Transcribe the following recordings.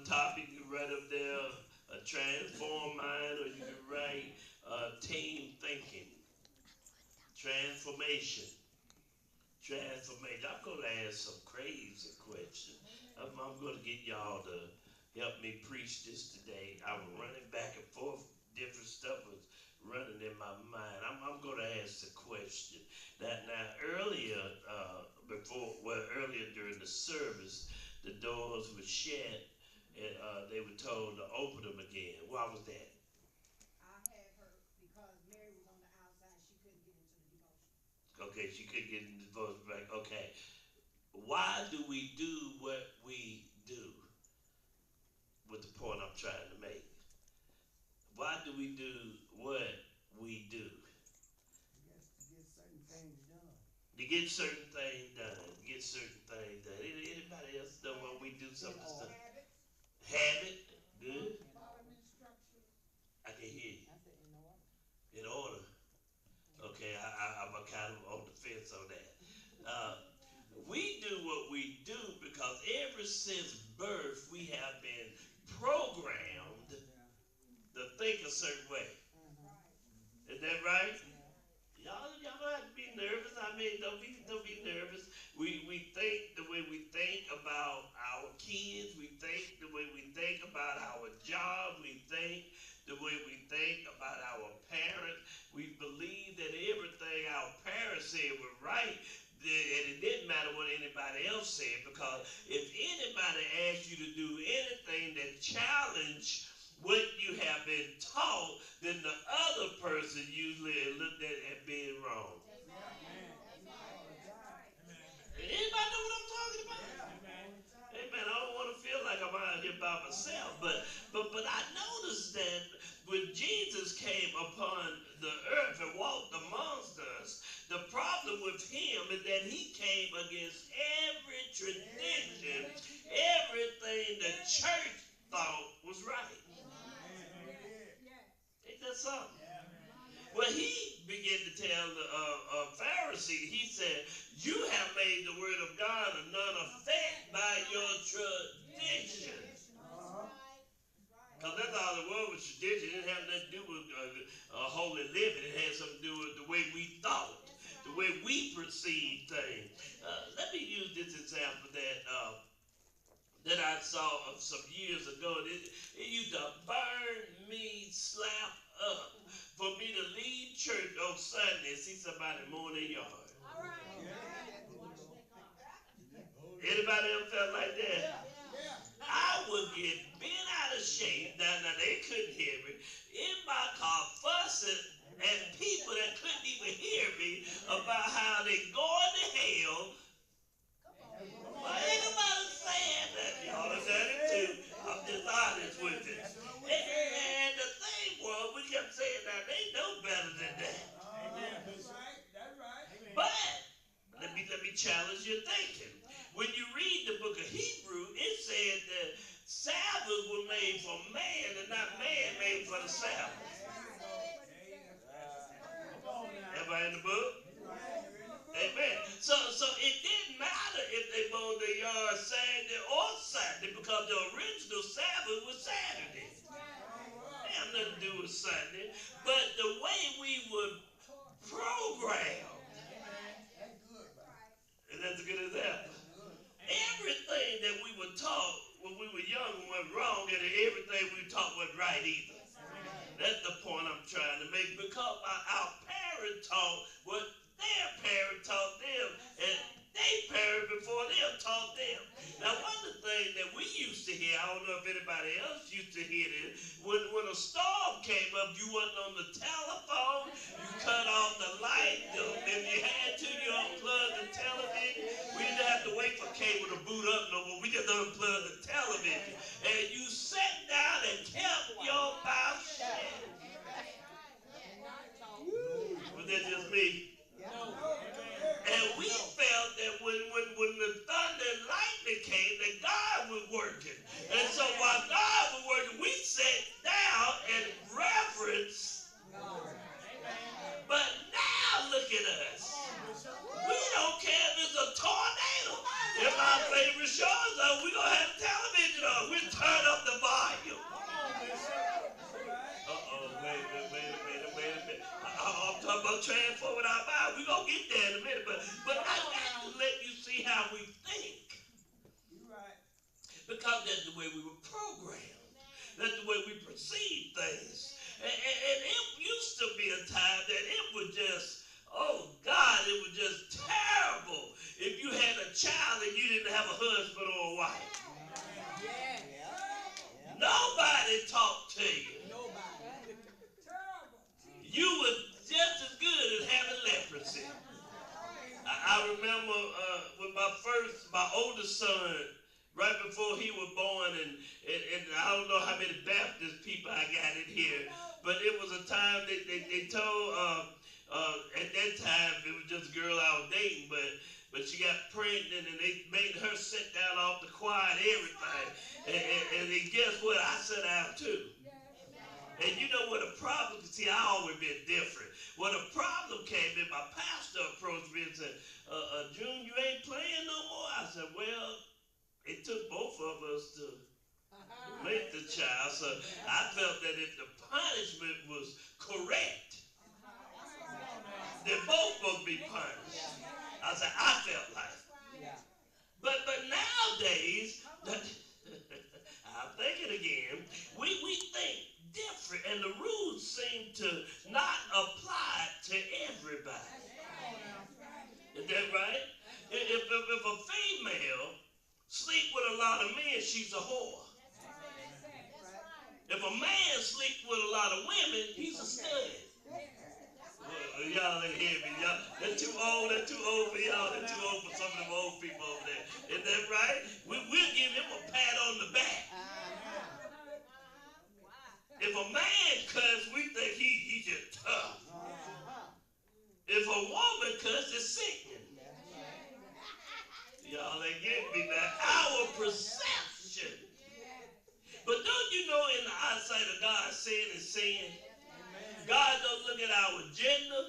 the top, you can write up there a transform mind, or you can write team thinking, transformation. Transformation. I'm going to ask some crazy questions. I'm going to get y'all to help me preach this today. I was running back and forth. Different stuff was running in my mind. I'm going to ask the question. That now earlier, earlier during the service, the doors were shut and they were told to open them again. Why was that? Okay, she couldn't get in the votes back. Okay. Why do we do what we do? With the point I'm trying to make. Why do we do what we do? To get certain things done. To get certain things done. Anybody else know what we do something? Habit. Good. I can hear you. In order. Okay, I'm kind of on the fence on that. We do what we do because ever since birth we have been programmed to think a certain way. Is that right? Y'all don't have to be nervous. I mean, don't be nervous. We think the way we think about our kids. We think the way we think about our job. We think the way we think about our parents. We believe that everything our parents said was right, and it didn't matter what anybody else said, because if anybody asked you to do anything that challenged what you have been taught, then the other person usually looked at it as being wrong. Anybody know what I'm talking about? Amen. I don't want to feel like I'm out here by myself, but I noticed that when Jesus came upon the earth and walked amongst us, the problem with him is that he came against every tradition, everything the church thought was right. Ain't that something? Well, he began to tell the Pharisee, he said, you have made the word of God of none effect by your tradition. Because that's all it was tradition. It didn't have nothing to do with holy living. It had something to do with the way we thought, the way we perceived things. Let me use this example that I saw some years ago. It used to burn me slap up for me to leave church on Sunday and see somebody mowing their yard. All right. Anybody ever felt like that? I would get bent out of shape. Now they couldn't hear me. In my car fussing at people that couldn't even hear me about how they going to hell. Well, ain't nobody saying that. Y'all have done it too. I'm just honest with you. And the thing was, we kept saying that they know better than that. That's right. But let me challenge your thinking. When you read the book of Hebrew, it said that Sabbath was made for man and not man made for the Sabbath. Everybody in the book? Amen. So it didn't matter if they mowed their yard Saturday or Sunday, because the original Sabbath was Saturday. They have nothing to do with Sunday. But the way we would program, and that's a good example. Everything that we were taught when we were young was wrong, and everything we taught wasn't right either. That's the point I'm trying to make, because our parents taught what their parents taught them, and they parents before them taught them. Now, one of the things that we used to hear, I don't know if anybody else used to hear this, when a storm came up, you wasn't on the telephone, you cut off the light, if you had to, you unplugged the television. We didn't have to wait for cable to boot up no more. We just unplugged the television. And you sat down and kept your mouth shut. Was that just me? And we felt that when the thunder and lightning came, that God was working. And so while God was working, we sat down and reverenced. But now look at us. We don't care if it's a tornado. If our favorite show is on, we're going to have television on. We'll turn up that for with our mind. We're going to get there in a minute. But I got to let you see how we think. Because that's the way we were programmed. That's the way we perceive things. And it used to be a time that it was just, oh God, it was just terrible if you had a child and you didn't have a husband or a wife. Nobody talked to you. You were just as good as having leprosy. I remember with my oldest son, right before he was born, and I don't know how many Baptist people I got in here, but it was a time that they told, at that time, it was just a girl I was dating, but she got pregnant, and they made her sit down off the choir and everything. And guess what? I sat down too. And you know what the problem, see, I always been different. When the problem came in, my pastor approached me and said, June, you ain't playing no more? I said, well, it took both of us to make the child, so I felt that if the punishment was correct, then both must be punished. I said, I felt like. But nowadays, I'm thinking again, we think different, and the rules seem to not apply to everybody. Is that right? If a female sleep with a lot of men, she's a whore. If a man sleeps with a lot of women, he's a stud. Well, y'all ain't hear me. Y'all, they're too old for y'all. They're too old for some of them old people over there. Isn't that right? We'll give him a pat on the back. If a man cuss, we think he's just tough. If a woman cuss, it's sickening. Y'all ain't getting me now. Our perception. But don't you know in the eyesight of God, sin is sin? God don't look at our gender.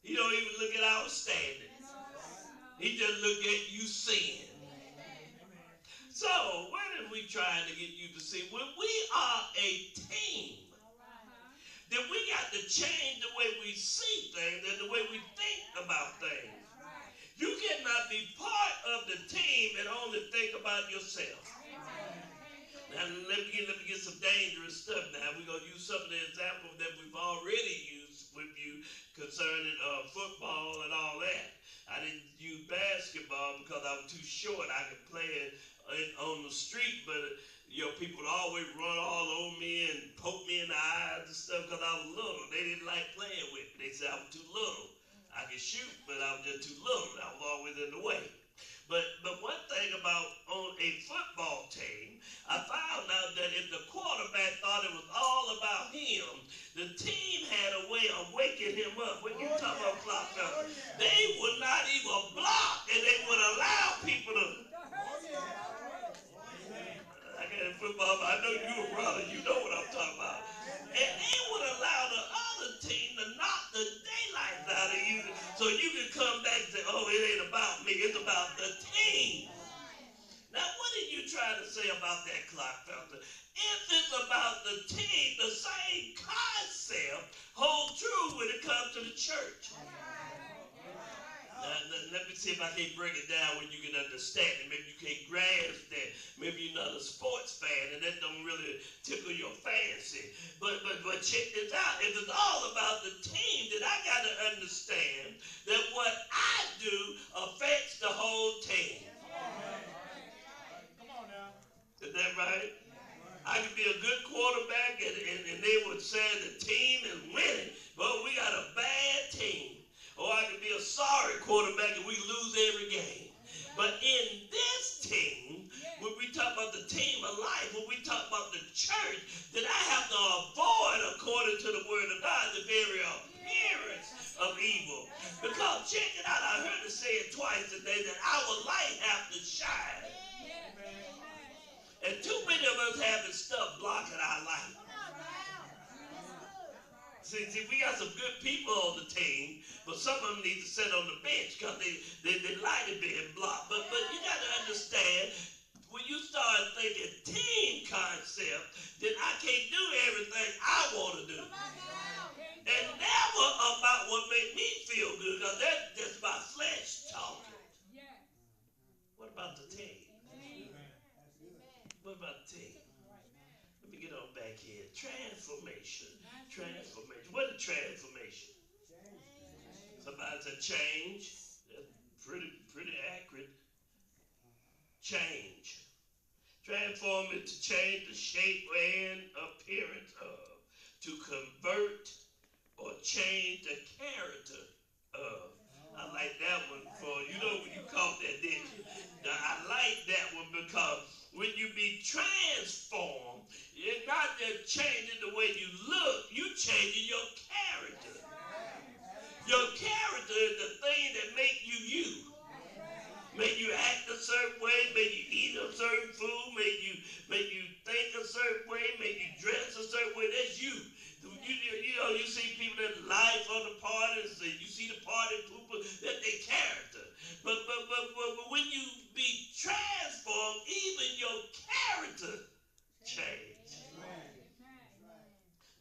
He don't even look at our standing. He just look at you sin. So, what are we trying to get you to see? When we are a team, then we got to change the way we see things and the way we think about things. You cannot be part of the team and only think about yourself. Now, let me get some dangerous stuff now. We're going to use some of the examples that we've already used with you concerning football and all that. I didn't use basketball because I was too short. I could play it on the street, but people would always run all over me and poke me in the eyes and stuff because I was little. They didn't like playing with me. They said I was too little. I could shoot, but I was just too little. I was always in the way. But one thing about on a football team, I found out that if the quarterback thought it was all about him, the team had a way of waking him up. When you talk about Clodfelter, they would not even block, and they would allow people to. I got in football, but I know you a brother. You know what I'm talking about. And they would allow the other team to knock the daylights out of you so you can come back and say, oh, it ain't about me. It's about the team. Now, what are you trying to say about that, Clodfelter? If it's about the team, the same concept holds true when it comes to the church. Let me see if I can break it down when you can understand it. Maybe you can't grasp that. Maybe you're not a sports fan and that don't really tickle your fancy. But check this out. If it's all about the team, then I got to understand that what I do affects the whole team. Come on now. Is that right? I could be a good quarterback and they would say the team is winning, but we got a bad team. Or I could be a sorry quarterback and we lose every game. But in this team, when we talk about the team of life, when we talk about the church, then I have to avoid, according to the word of God, the very appearance of evil. Because check it out, I heard it say it twice today that our light have to shine. And too many of us having stuff blocking our light. See, we got some good people on the team, but some of them need to sit on the bench because they light is being blocked. But you got to understand, when you start thinking team concept, then I can't do everything I want to do. And never a again. Transformation. Transformation. What is transformation? Somebody said change. That's pretty accurate. Change. Transform it to change the shape and appearance of. To convert or change the character of. I like that one for, you know when you caught that, didn't you? I like that one because when you be transformed, it's not just changing the way you look, you changing your character. Your character is the thing that make you you. Make you act a certain way, make you eat a certain food, make you think a certain way, make you dress a certain way. That's you. You see people that life on the parties, and you see the party pooper, that's their character. But when you be transformed, even your character change.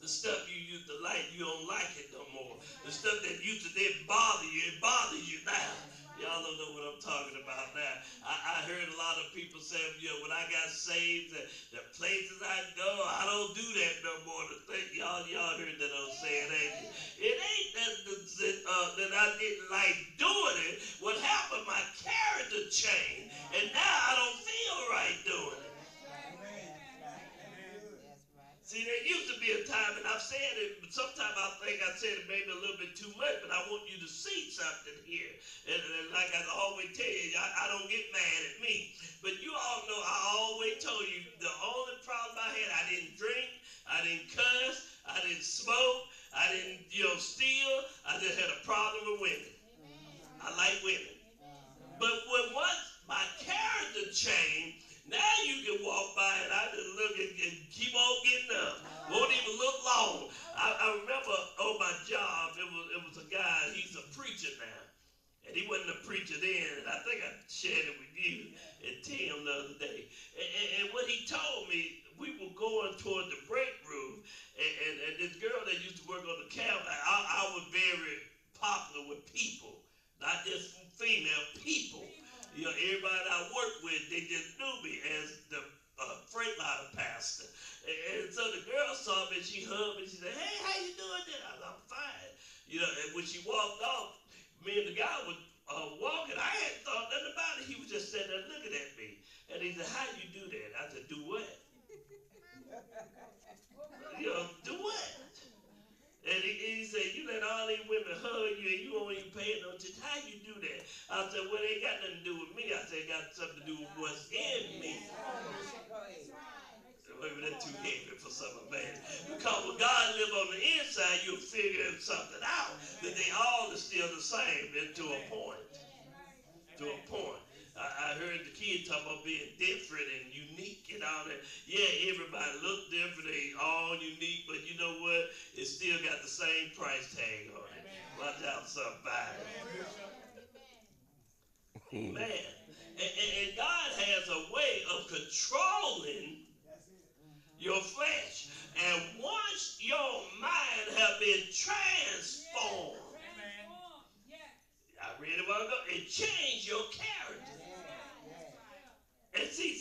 The stuff you used to like, you don't like it no more. The stuff that used to didn't bother you, it bothers you now. Y'all don't know what I'm talking about now. I heard a lot of people say, when I got saved, the places I go, I don't do that no more. Y'all heard that I'm saying, ain't it? It ain't that I didn't like doing it. What happened, my character changed, and now I don't feel right doing it. See, there used to be a time, and I've said it, but sometimes I think I said it maybe a little bit too much, but I want you to see something here. And like I always tell you, I don't get mad at me. But you all know I always told you the only problem I had, I didn't drink, I didn't cuss, I didn't smoke, I didn't steal. I just had a problem with women. I like women. But when once my character changed, now you can walk by and I just look and keep on getting up. Won't even look long. I remember on my job, it was a guy, he's a preacher now. And he wasn't a preacher then, and I think I shared it with you and Tim the other day. And what he told me, we were going toward the break room, and this girl that used to work on the camp, I was very popular with people, not just female people. Everybody I worked with, they just knew me as the Freightliner pastor. And so the girl saw me, and she hugged me, and she said, "Hey, how you doing there?" I said, "I'm fine." And when she walked off, me and the guy was walking. I hadn't thought nothing about it. He was just sitting there looking at me. And he said, "How you do that?" I said, "Do what?" Do what? And he said, "You let all these women hug you and you won't even pay no attention. How you do that?" I said, "Well, it ain't got nothing to do with me." I said, "It got something to do with what's in me." Maybe that's too heavy for some of man. Because when God lives on the inside, you'll figure something out. That they all are still the same to a point. To a point. I heard the kids talk about being different and unique and all that. Yeah, everybody look different. They all unique, but you know what? It still got the same price tag on it. Watch out, somebody. Amen. And God has a way of controlling your flesh. And once your mind have been transformed, I read it a while ago, it changed your character. And see,